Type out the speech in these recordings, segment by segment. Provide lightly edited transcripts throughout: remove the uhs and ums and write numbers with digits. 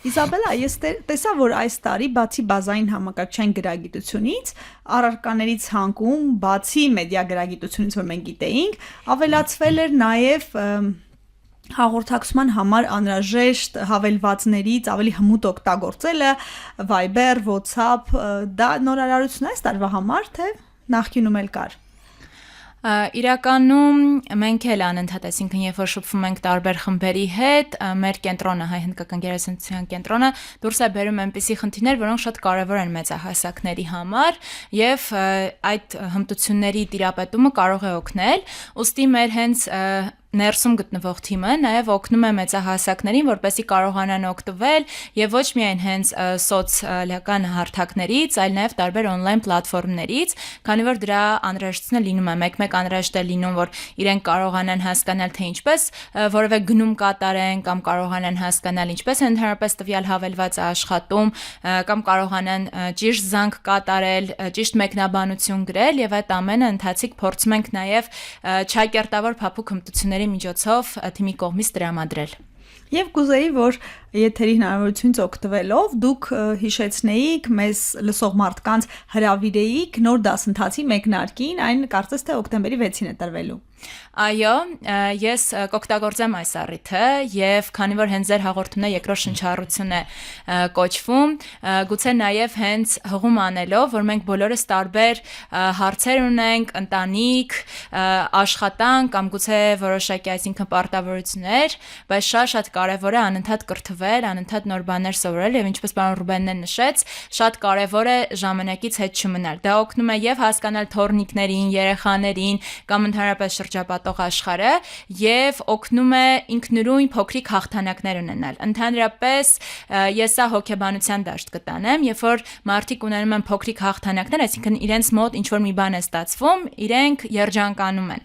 Իսաբելա, ես տեսա, որ այս տարի բացի բազային համակարգչային գրագիտությունից, առարկաների ցանկում, բացի մեդիա գրագիտությունից, որ մենք գիտեինք, ավելացվել էր նաև հաղորդակցման համար անհրաժեշտ հավելվածներից ավելի հմուտ օգտագործելը, Viber, WhatsApp, դա նորարարություն է այս տարվա համար, թե նախկինում էլ կար։ Իրականում մենք էլ անընդհատ, այսինքն երբ որ շփվում ենք տարբեր խմբերի հետ, մեր կենտրոնը, հայ-հնդկական գերազանցության կենտրոնը դուրս է բերում այնպիսի խնդիրներ, որոնք շատ կարևոր են մեծահասակների համար եւ այդ հմտությունների տիրապետումը կարող է օգնել, ուստի մեր հենց ներսում գտնվող թիմը նաև օգնում է մեծահասակներին, որպեսզի կարողանան օգտվել եւ ոչ միայն հենց սոցիալական հարթակներից, այլ նաև տարբեր on-line պլատֆորմներից, քանի որ դրա անհրաժեշտությունը լինում է, մեկ-մեկ անհրաժեշտ է լինում, որ իրենք կարողանան հասկանալ, թե ինչպես որևէ գնում կատարեն կամ կարողանան հասկանալ ինչպես է ընդհանրապես տվյալ հավելվածը աշխատում կամ կարողանան ճիշտ զանգ կատարել, ճիշտ մեկնաբանություն գրել եւ այդ ամենը ընթացիկ փորձում ենք նաև չակերտավոր փափուկ հմտությունների միջոցով թիմի կողմից տրամադրել։ Եվ կուզեի, որ եթերի հնարավորությունից օգտվելով դուք հիշեցնեիք մեզ լսող մարդկանց հրավիրեիք նոր դասընթացի մեկնարկին, այն կարծես թե օկտեմբերի 6-ին է տրվելու։ Այո, ես կօգտագործեմ այս առիթը եւ քանի որ հենց ձեր հաղորդումն է երկրորդ շնչառություն է կոչվում, գուցե նաեւ հենց հղում անելով, որ մենք բոլորս տարբեր հարցեր ունենք, ընտանիք, աշխատանք կամ գուցե որոշակի, այսինքն պարտավորություններ, բայց շատ կարեւոր է անընդհատ կրթվել, անընդհատ նոր բաներ սովորել եւ ինչպես պարոն Ռուբենն է նշեց, շատ կարեւոր է ժամանակից հետ չմնալ։ Դա օգնում է եւ հասկանալ թորնիկներին, երեխաներին կամ ընդհանրապես շրջապատող աշխարհը եւ օգնում է ինքնուրույն փոքրիկ հաղթանակներ ունենալ։ Ընդհանրապես ես սա հոգեբանության դաշտ կտանեմ, երբ որ մարդիկ ունենում են փոքրիկ հաղթանակներ, այսինքն իրենց մոտ ինչ որ մի բան է ստացվում, իրենք երջանկանում են։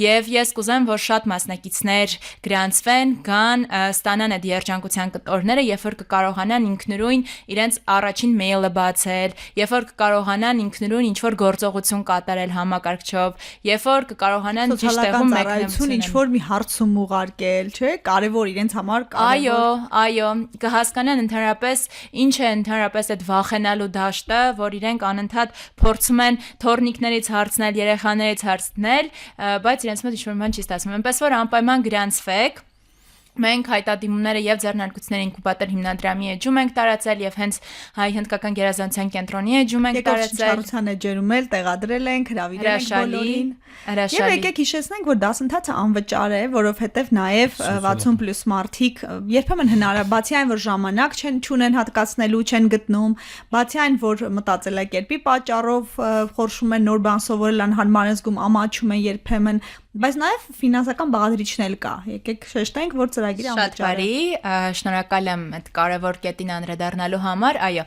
Եվ ես կուզեմ, որ շատ մասնակիցներ գրանցվեն, գան, ստանան այդ երջանկության կտորները, երբ որ կկարողանան ինքնուրույն իրենց առաջին մեյլը բացել, երբ որ կկարողանան ինքնուրույն ինչ որ գործողություն կատարել համակարգչով, երբ որ կկարողանան ճիշտ տեղում մեկնաբանություն ինչ որ մի հարցում ուղարկել, չէ՞, կարևոր իրենց համար կարևոր։ Այո, կհասկանան ընդհանրապես ինչ է ընդհանրապես այդ վախենալու դաշտը, որ իրենք անընդհատ փորձում են թորնիկներից հարցնել, երեխաներից հարցնել, բայց իրենց մոտ ինչ որ բան չի ստացվում։ Այնպես որ անպայման գրանցվեք։ Մենք հայտադիմումները եւ ձեռնարկությունների ինկուբատոր հիմնադրամի էջում ենք տարածել եւ հենց հայ-հնդկական գերազանցության կենտրոնի էջում ենք տարածել։ Շինչառության էջերում էլ տեղադրել ենք, հրավիրել ենք բոլորին։ Եվ եկեք հիշեցնենք, որ դասընթացը անվճար է, որովհետեւ նաեւ 60+ մարդիկ երբեմն հնարաբացի այն, որ ժամանակ չունեն հատկացնելու, չեն գտնում, բացի այն, որ մտածելակերպի պատճառով խորշում են նոր բան սովորել, անհարմար են զգում, ամաչում են երբեմն, բայց նաև ֆինանսական բաղադրիչն էլ կա։ Եկեք շեշտենք, որ ծրագիրը անվճար է։ Շատ բարի, շնորհակալ եմ այդ կարևոր կետին անդրադառնալու համար։ Այո,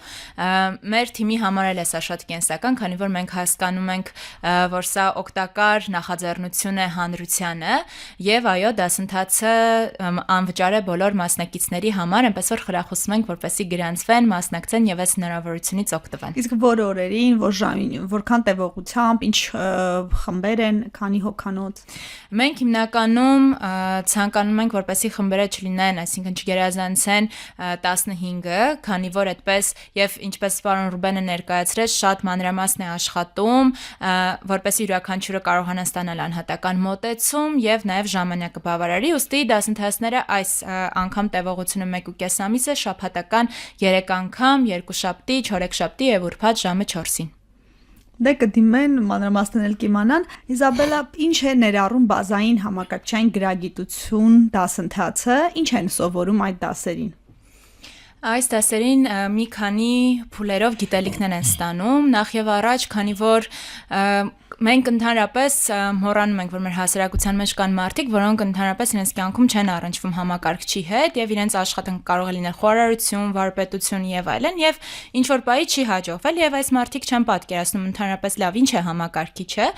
մեր թիմի համար էլ է սա շատ կենսական, քանի որ մենք հասկանում ենք, որ սա օգտակար նախաձեռնություն է հանրությանը, եւ այո, դասընթացը անվճար է բոլոր մասնակիցների համար, այնպես որ խրախուսում ենք, որպեսզի գրանցվեն, մասնակցեն եւ այս հնարավորությունից օգտվեն։ Իսկ որ օրերին, որ ժամին, որքան տևողությամբ, ինչ խմբեր են, քանի հոգանոց։ Մենք հիմնականում ցանկանում ենք, որպեսզի խմբերը չլինեն, այսինքն չգերազանցեն 15-ը, քանի որ այդպես եւ ինչպես պարոն Ռուբենը ներկայացրեց, շատ մանրամասն է աշխատում, որպեսզի յուրաքանչյուրը կարողանա ստանալ անհատական մոտեցում եւ նաեւ ժամանակը բավարարի, ուստի դասընթացները այս անգամ տևողությունը 1.5 ամիս է, շաբաթական 3 անգամ, երկուշաբթի, չորեքշաբթի եւ ուրբաթ ժամը 4-ին։ Դե կդիմեն մանրամասնել կիմանան։ Իսաբելա, ինչ է ներառում բազային համակարգչային գրագիտություն դասընթացը, ինչ են սովորում այդ դասերին։ Այս դասերին մի քանի փուլերով գիտելիքներ են ստանում, նախ եւ առաջ, քանի որ մենք ընդհանրապես մոռանում ենք, որ մեր հասարակության մեջ կան մարդիկ, որոնք ընդհանրապես իրենց կյանքում չեն առնչվում համակարգչի հետ եւ իրենց աշխատանքը կարող է լինել խորարարություն, վարպետություն եւ այլն, եւ ինչ որ բայի չի հաջողվել եւ այս մարդիկ չեն պատկերացնում ընդհանրապես լավ ինչ է համակարգիչը։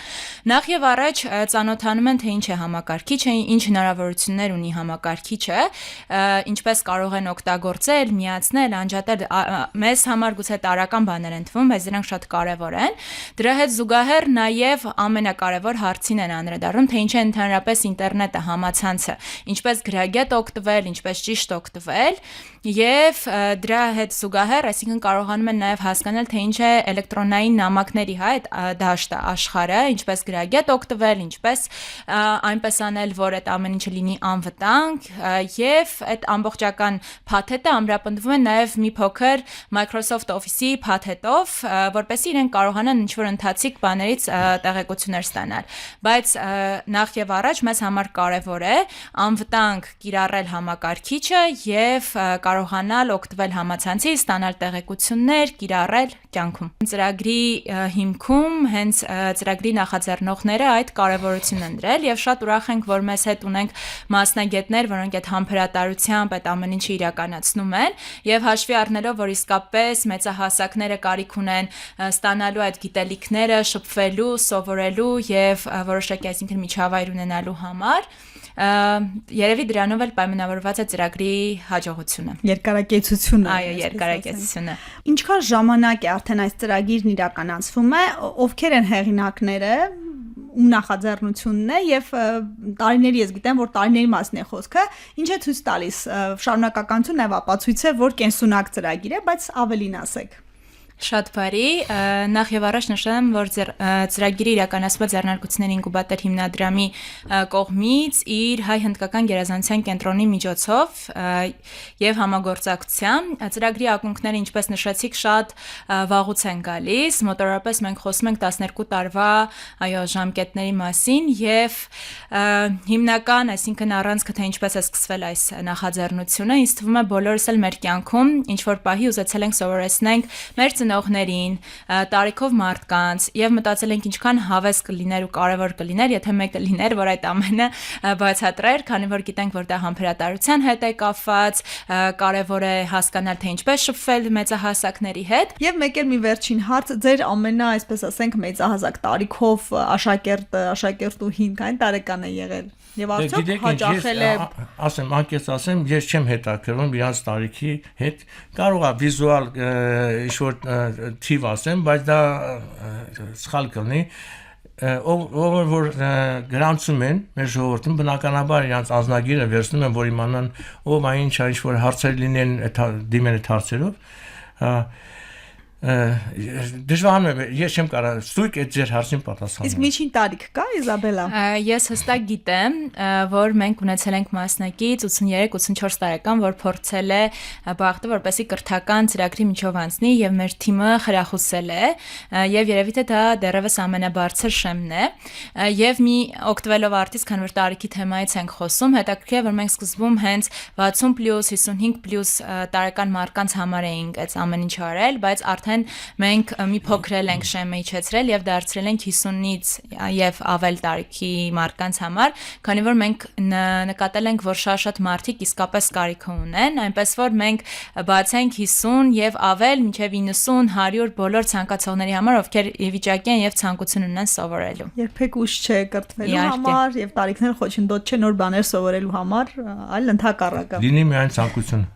Նախ եւ առաջ ծանոթանում են, թե ինչ է համակարգիչը, ինչ հնարավորություններ ունի համակարգիչը, ինչպես կարող են օգտագործել, միացնել, անջատել, մեզ համար գուցե տարական բաներ են թվում, բայց դրանք շատ կարեւոր են։ Դրա հետ զուգահեռ նաեւ ամենակարևոր հարցին են անդրադառնում, թե ինչ է ընդհանրապես ինտերնետը, համացանցը, ինչպես գրագետ օգտվել, ինչպես ճիշտ օգտվել, եւ դրա հետ զուգահեռ, այսինքն կարողանում են նաեւ հասկանալ թե ինչ է էլեկտրոնային նամակների այդ դաշտը, աշխարհը, ինչպես գրագետ օգտվել, ինչպես այնպես անել, որ այդ ամեն ինչը լինի անվտանգ եւ այդ ամբողջական փաթեթը ամրապնդվում է նաեւ մի փոքր Microsoft Office-ի փաթեթով, որպեսզի իրենք կարողանան ինչ-որ ընթացիկ բաներից տեղեկություններ ստանալ, բայց նախ եւ առաջ մեզ համար կարեւոր է անվտանգ կիրառել համակարգիչը եւ կարողանալ օգտվել համացանցից, ստանալ տեղեկություններ, կիրառել կյանքում։ Ծրագրի հիմքում հենց ծրագրի նախաձեռնողները այդ կարևորությունն են դրել եւ շատ ուրախ ենք, որ մեզ հետ ունենք մասնագետներ, որոնք այդ համբերատարությամբ այդ ամեն ինչը իրականացնում են եւ հաշվի առնելով, որ իսկապես մեծահասակները կարիք ունեն ստանալու այդ գիտելիքները, շփվելու, սովորելու եւ որոշակի այսինքն միջավայր ունենալու համար երևի դրանով էլ պայմանավորված է ծրագրի հաջողությունը։ Երկարակեցությունը։ Այո, երկարակեցությունը։ Ինչքան ժամանակ է արդեն այս ծրագիրն իրականացվում է, ովքեր են հեղինակները, ու նախաձեռնությունն է եւ տարիների ես գիտեմ, որ տարիների մասն է խոսքը, ինչ է ցույց տալիս շարունակականություն եւ ապացույց է, որ կենսունակ ծրագիր է, բայց ավելին ասեք։ Շատ բարի, նախ եւ առաջ նշեմ, որ ծրագիրը իրականացված ձեռնարկությունների ինկուբատոր հիմնադրամի կողմից իր հայ-հնդկական գերազանցության կենտրոնի միջոցով եւ համագործակցությամբ ծրագրի ակունքները, ինչպես նշեցիք, շատ վաղուց են գալիս, մոտավորապես մենք խոսում ենք 12 տարվա ժամկետների մասին եւ հիմնական, այսինքն առանց թե ինչպես է սկսվել այս նախաձեռնությունը, ինձ թվում է բոլորս էլ մեր կյանքում ինչ որ պահի ուզեցել ենք սովորեցնենք մեր ծնողներին, տարիքով մարդկանց եւ մտածել ենք ինչքան հավես կլիներ ու կարեւոր կլիներ, եթե մեկը լիներ, որ այդ ամենը բացատրեր, քանի որ գիտենք, որ դա համբերատարության հետ է կապված, կարեւոր է հասկանալ թե ինչպես շփվել մեծահասակների հետ։ Եվ մեկ էլ մի վերջին հարց, ձեր ամենա, այսպես ասենք, մեծահասակ տարիքով աշակերտուհին քանի տարեկան է եղել։ Եվ արդյոք հաճախել է ասեմ, անկեղծ ասեմ, ես չեմ հետաքրքրվում իրանց տարիքի հետ, կարող է վիզուալ ինչ-որ թիվ ասեմ, բայց դա սխալ կլինի, ով որ գրանցում են մեր ժողովրդին, բնականաբար իրանց անձնագիրը վերցնում են, որ իմանան ով այն ինչ-որ հարցեր լինեն դիմեն այդ հարցերով, դժվարանում է, ես չեմ կարող ստույգ այդ ձեր հարցին պատասխանել։ Իսկ միջին տարիք կա, Իզաբելա։ Ես հստակ գիտեմ, որ մենք ունեցել ենք մասնակից 83-84 տարեկան, որ փորձել է բախտը, որպեսզի կրթական ծրագրի միջով անցնի եւ մեր թիմը խրախուսել է եւ երևի թե դա դեռևս ամենաբարձր շեմն է եւ մի օգտվելով արդից, քանի որ տարիքի թեմայից ենք խոսում, հետաքրքիր է, որ մենք սկզբում հենց 60+, 55+ տարեկան մարդկանց համար էինք այդ ամեն ինչ արել, բայց արդեն մենք մի փոքրել ենք շեմը իջեցրել եւ դարձրել ենք 50-ից եւ ավել տարիքի մարդկանց համար, քանի որ մենք նկատել ենք, որ շատ մարդիկ իսկապես կարիք ունեն, այնպես որ մենք բացենք 50 եւ ավել մինչեւ 90, 100 բոլոր ցանկացողների համար, ովքեր ի վիճակի են եւ ցանկություն ունեն սովորելու։ Երբեք ուշ չէ կրթվելու համար եւ տարիքներ խոչընդոտ չէ նոր բաներ սովորելու համար, այլ ընդհակառակը։ Լինի միայն ցանկություն։